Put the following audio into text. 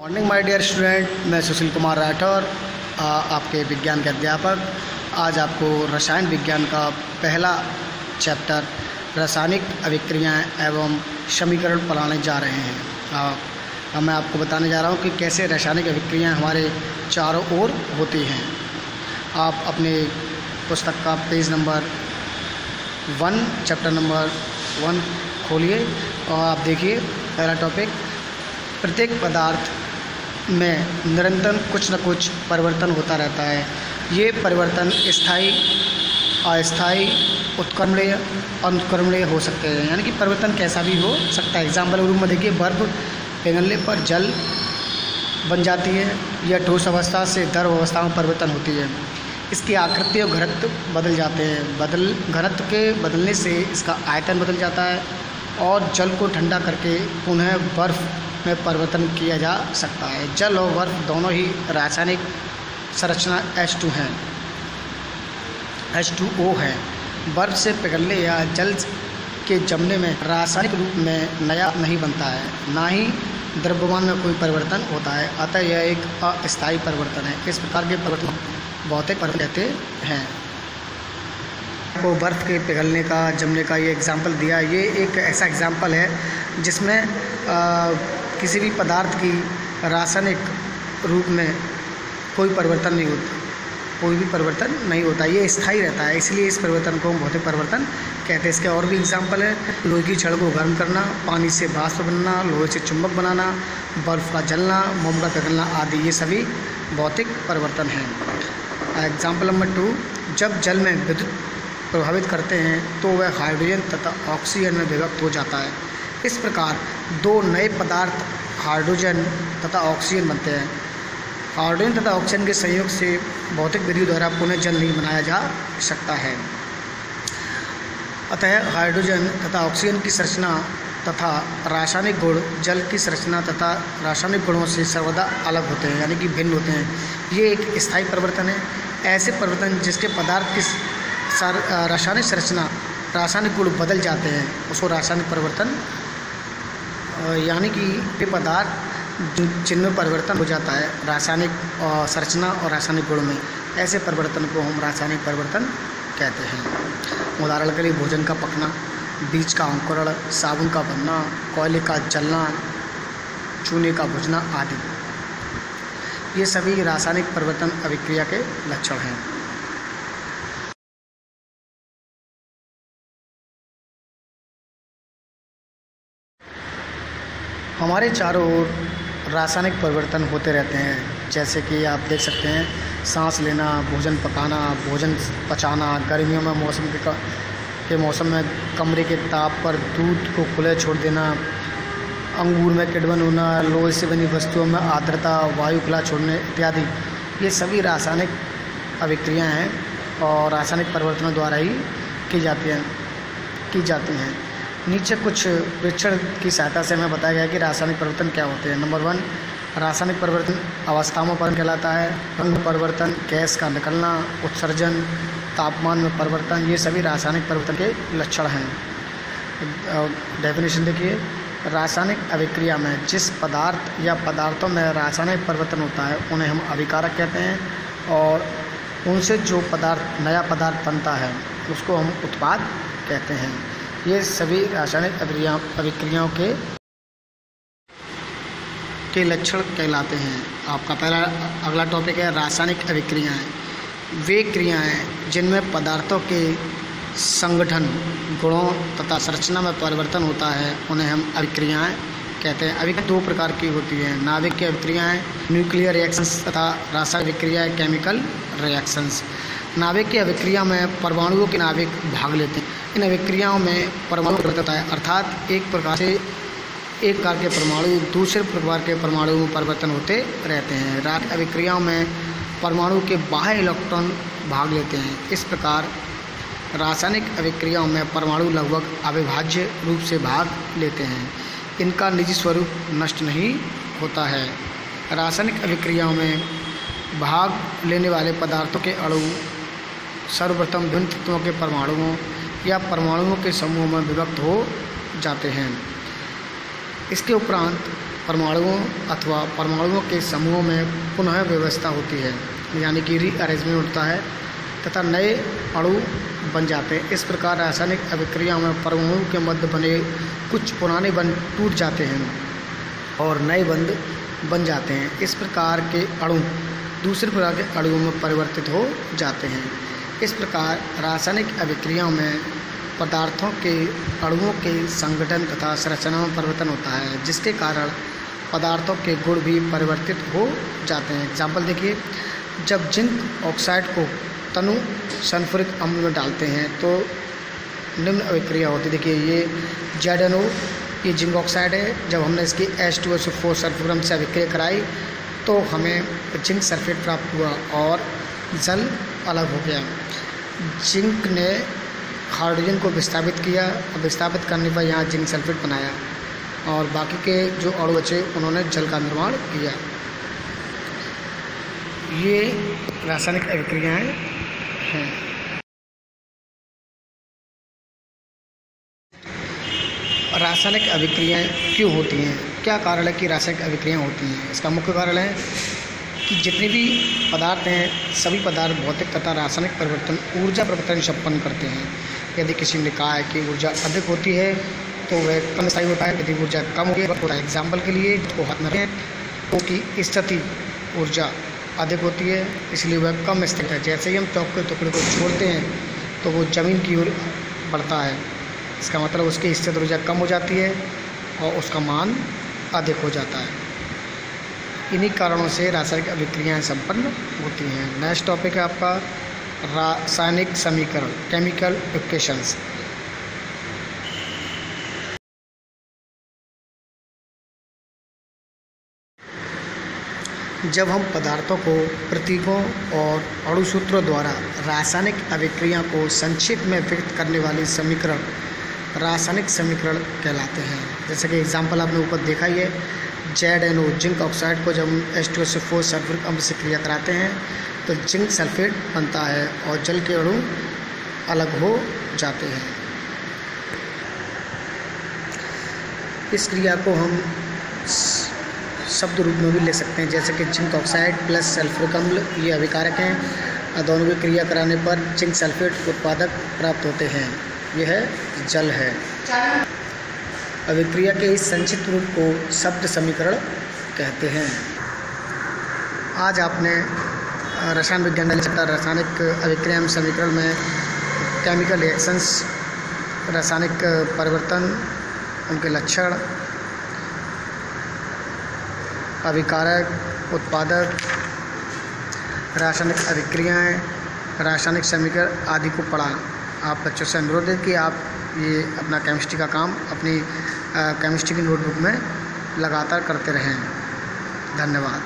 Morning my dear student, मैं सुशील कुमार राठौर, आपके विज्ञान के अध्यापक। आज आपको रसायन विज्ञान का पहला चैप्टर रासायनिक अभिक्रियाएं एवं समीकरण पढ़ाने जा रहे हैं। अब मैं आपको बताने जा रहा हूं कि कैसे रासायनिक अभिक्रियाएं हमारे चारों ओर होती हैं। आप अपने पुस्तक का पेज नंबर 1 चैप्टर नंबर 1 खोलिए और आप देखिए पहला टॉपिक, प्रत्येक पदार्थ में निरंतर कुछ न कुछ परिवर्तन होता रहता है। ये परिवर्तन स्थायी, अस्थायी, उत्क्रमणीय, अनुत्क्रमणीय हो सकते हैं, यानी कि परिवर्तन कैसा भी हो सकता है। एग्जाम्पल के रूप में देखिए, बर्फ़ पिघलने पर जल बन जाती है या ठोस अवस्था से द्रव अवस्था में परिवर्तन होती है। इसकी आकृति और घनत्व बदल जाते हैं। घनत्व के बदलने से इसका आयतन बदल जाता है और जल को ठंडा करके पुनः बर्फ़ में परिवर्तन किया जा सकता है। जल और बर्फ दोनों ही रासायनिक संरचना H2O है। बर्फ से पिघलने या जल के जमने में रासायनिक रूप में नया नहीं बनता है, ना ही द्रव्यमान में कोई परिवर्तन होता है, अतः यह एक अस्थायी परिवर्तन है। इस प्रकार के परिवर्तन भौतिक परिवर्तन कहते हैं। को बर्फ़ के पिघलने का, जमने का ये एग्जाम्पल दिया। ये एक ऐसा एग्जाम्पल है जिसमें किसी भी पदार्थ की रासायनिक रूप में कोई परिवर्तन नहीं होता, कोई भी परिवर्तन नहीं होता, ये स्थायी रहता है, इसलिए इस परिवर्तन को हम भौतिक परिवर्तन कहते हैं। इसके और भी एग्जाम्पल है, लोहे की छड़ को गर्म करना, पानी से वाष्प बनना, लोहे से चुंबक बनाना, बर्फ़ का जलना, मोम का पिघलना आदि, ये सभी भौतिक परिवर्तन हैं। एग्जाम्पल नंबर 2, जब जल में विद्युत प्रभावित करते हैं तो वह हाइड्रोजन तथा ऑक्सीजन में विभक्त हो जाता है। इस प्रकार दो नए पदार्थ हाइड्रोजन तथा ऑक्सीजन बनते हैं। हाइड्रोजन तथा ऑक्सीजन के संयोग से भौतिक विधि द्वारा पुनः जल नहीं बनाया जा सकता है। अतः हाइड्रोजन तथा ऑक्सीजन की संरचना तथा रासायनिक गुण जल की संरचना तथा रासायनिक गुणों से सर्वदा अलग होते हैं, यानी कि भिन्न होते हैं। ये एक स्थायी परिवर्तन है। ऐसे परिवर्तन जिसके पदार्थ की रासायनिक संरचना, रासायनिक गुण बदल जाते हैं, उसको रासायनिक परिवर्तन, यानी कि ये पदार्थ जिनमें परिवर्तन हो जाता है रासायनिक संरचना और रासायनिक गुण में, ऐसे परिवर्तन को हम रासायनिक परिवर्तन कहते हैं। उदाहरण के लिए भोजन का पकना, बीज का अंकुरण, साबुन का बनना, कोयले का जलना, चूने का बुझना आदि, ये सभी रासायनिक परिवर्तन अभिक्रिया के लक्षण हैं। हमारे चारों ओर रासायनिक परिवर्तन होते रहते हैं, जैसे कि आप देख सकते हैं, सांस लेना, भोजन पकाना, भोजन पचाना, गर्मियों में मौसम में कमरे के ताप पर दूध को खुले छोड़ देना, अंगूर में किण्वन होना, लोहे से बनी वस्तुओं में आर्द्रता, वायु खुला छोड़ने इत्यादि, ये सभी रासायनिक अभिक्रियाएं हैं और रासायनिक परिवर्तनों द्वारा ही की जाती हैं। नीचे कुछ परीक्षण की सहायता से हमें बताया गया कि रासायनिक परिवर्तन क्या होते हैं। नंबर 1, रासायनिक परिवर्तन अवस्था में परिवर्तन कहलाता है। रंग परिवर्तन, गैस का निकलना, उत्सर्जन, तापमान में परिवर्तन, ये सभी रासायनिक परिवर्तन के लक्षण हैं। डेफिनेशन देखिए, रासायनिक अभिक्रिया में जिस पदार्थ या पदार्थों में रासायनिक परिवर्तन होता है उन्हें हम अभिकारक कहते हैं, और उनसे जो नया पदार्थ बनता है उसको हम उत्पाद कहते हैं। ये सभी रासायनिक अभिक्रियाओं के लक्षण कहलाते हैं। आपका अगला टॉपिक है रासायनिक अभिक्रियाएं। वे क्रियाएं जिनमें पदार्थों के संगठन, गुणों तथा संरचना में परिवर्तन होता है उन्हें हम अभिक्रियाएं कहते हैं। अभिक्रिया 2 प्रकार की होती है, नाभिक की अभिक्रियाएं, न्यूक्लियर रिएक्शंस, तथा रासायनिक अभिक्रियाएं, केमिकल रिएक्शंस। नाभिक की अभिक्रिया में परमाणुओं के नाभिक भाग लेते हैं। इन अभिक्रियाओं में परमाणु परिवर्तन होता है, अर्थात एक प्रकार के परमाणु दूसरे प्रकार के परमाणु में परिवर्तन होते रहते हैं। रासायनिक अभिक्रियाओं में परमाणु के बाह्य इलेक्ट्रॉन भाग लेते हैं। इस प्रकार रासायनिक अभिक्रियाओं में परमाणु लगभग अविभाज्य रूप से भाग लेते हैं। इनका निजी स्वरूप नष्ट नहीं होता है। रासायनिक अभिक्रियाओं में भाग लेने वाले पदार्थों के अणु सर्वप्रथम विभिन्न तत्वों के परमाणुओं या परमाणुओं के समूह में विभक्त हो जाते हैं। इसके उपरांत परमाणुओं अथवा परमाणुओं के समूहों में पुनः व्यवस्था होती है, यानी कि रीअरेंजमेंट होता है तथा नए अणु बन जाते हैं। इस प्रकार रासायनिक अभिक्रिया में परमाणु के मध्य बने कुछ पुराने बंध टूट जाते हैं और नए बंध बन जाते हैं। इस प्रकार के अणु दूसरे प्रकार के अणुओं में परिवर्तित हो जाते हैं। इस प्रकार रासायनिक अभिक्रियाओं में पदार्थों के अणुओं के संगठन तथा संरचना में परिवर्तन होता है, जिसके कारण पदार्थों के गुण भी परिवर्तित हो जाते हैं। एग्जाम्पल देखिए, जब जिंक ऑक्साइड को तनु सल्फ्यूरिक अम्ल में डालते हैं तो निम्न अभिक्रिया होती है। देखिए ये ZnO, ये जिंक ऑक्साइड है। जब हमने इसकी H2SO4 सल्फ्यूरम से अभिक्रिया कराई तो हमें जिंक सल्फेट प्राप्त हुआ और जल अलग हो गया। जिंक ने हाइड्रोजन को विस्थापित किया और विस्थापित करने पर यहाँ जिंक सल्फेट बनाया और बाकी के जो अणु बचे उन्होंने जल का निर्माण किया। ये रासायनिक अभिक्रियाएं हैं। रासायनिक अभिक्रियाएं क्यों होती हैं? क्या कारण है कि रासायनिक अभिक्रियाएं होती हैं? इसका मुख्य कारण है कि जितने भी पदार्थ हैं सभी पदार्थ भौतिक तथा रासायनिक परिवर्तन ऊर्जा परिवर्तन संपन्न करते हैं। यदि किसी ने कहा है कि ऊर्जा अधिक होती है तो वह कम स्थायी होता है, यदि ऊर्जा कम होता है। एग्जाम्पल के लिए इसको हाथ में रखें तो कि स्थिति ऊर्जा अधिक होती है इसलिए वह कम स्थित है। जैसे ही हम चौक के टुकड़े को छोड़ते हैं तो वो ज़मीन की ओर बढ़ता है, इसका मतलब उसकी स्थित ऊर्जा कम हो जाती है और उसका मान अधिक हो जाता है। इन्हीं कारणों से रासायनिक अभिक्रियाएं संपन्न होती हैं। नेक्स्ट टॉपिक है आपका रासायनिक समीकरण, केमिकल इक्वेशंस। जब हम पदार्थों को प्रतीकों और अणुसूत्रों द्वारा रासायनिक अभिक्रिया को संक्षेप में व्यक्त करने वाले समीकरण रासायनिक समीकरण कहलाते हैं। जैसे कि एग्जाम्पल आपने ऊपर देखा ही है, ZnO जिंक ऑक्साइड को जब हम H2SO4 सल्फ्यूरिक अम्ल से क्रिया कराते हैं तो जिंक सल्फेट बनता है और जल के अणु अलग हो जाते हैं। इस क्रिया को हम शब्द रूप में भी ले सकते हैं, जैसे कि जिंक ऑक्साइड प्लस सल्फ्यूरिक अम्ल ये अभिकारक हैं। दोनों की क्रिया कराने पर जिंक सल्फेट उत्पादक प्राप्त होते हैं, यह जल है। अभिक्रिया के इस संक्षिप्त रूप को शब्द समीकरण कहते हैं। आज आपने रसायन विज्ञान चैप्टर रासायनिक अभिक्रिया एवं समीकरण में केमिकल रिएक्शंस, रासायनिक परिवर्तन, उनके लक्षण, अभिकारक, उत्पादक, रासायनिक अभिक्रियाएं, रासायनिक समीकरण आदि को पढ़ा। आप बच्चों से अनुरोध है कि आप ये अपना केमिस्ट्री का काम अपनी केमिस्ट्री की नोटबुक में लगातार करते रहें। धन्यवाद।